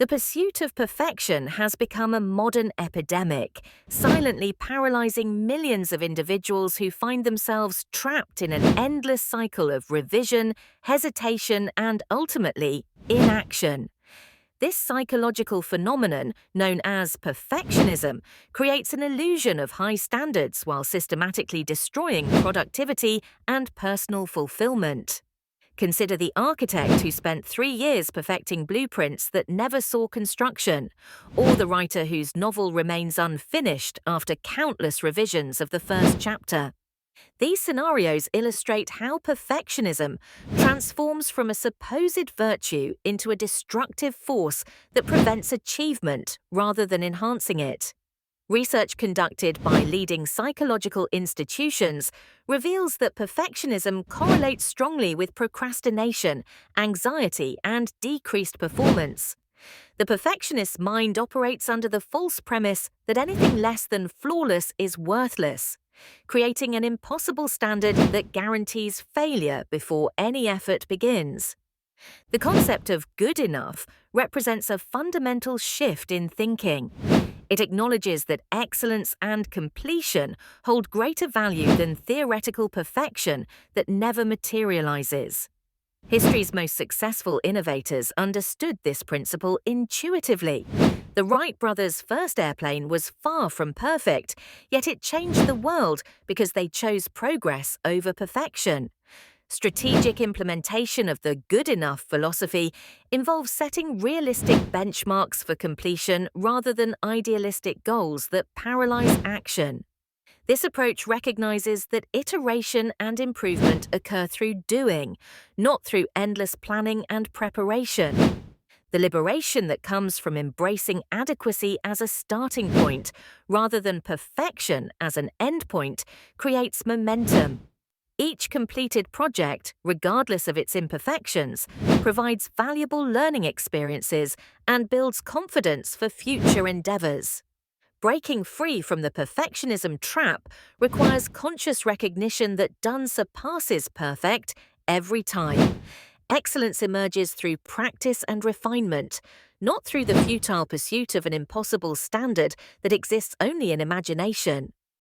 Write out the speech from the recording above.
The pursuit of perfection has become a modern epidemic, silently paralyzing millions of individuals who find themselves trapped in an endless cycle of revision, hesitation, and ultimately, inaction. This psychological phenomenon, known as perfectionism, creates an illusion of high standards while systematically destroying productivity and personal fulfillment. Consider the architect who spent 3 years perfecting blueprints that never saw construction, or the writer whose novel remains unfinished after countless revisions of the first chapter. These scenarios illustrate how perfectionism transforms from a supposed virtue into a destructive force that prevents achievement rather than enhancing it. Research conducted by leading psychological institutions reveals that perfectionism correlates strongly with procrastination, anxiety, and decreased performance. The perfectionist's mind operates under the false premise that anything less than flawless is worthless, creating an impossible standard that guarantees failure before any effort begins. The concept of good enough represents a fundamental shift in thinking. It acknowledges that excellence and completion hold greater value than theoretical perfection that never materializes. History's most successful innovators understood this principle intuitively. The Wright brothers' first airplane was far from perfect, yet it changed the world because they chose progress over perfection. Strategic implementation of the good enough philosophy involves setting realistic benchmarks for completion rather than idealistic goals that paralyze action. This approach recognizes that iteration and improvement occur through doing, not through endless planning and preparation. The liberation that comes from embracing adequacy as a starting point rather than perfection as an endpoint creates momentum. Each completed project, regardless of its imperfections, provides valuable learning experiences and builds confidence for future endeavors. Breaking free from the perfectionism trap requires conscious recognition that done surpasses perfect every time. Excellence emerges through practice and refinement, not through the futile pursuit of an impossible standard that exists only in imagination.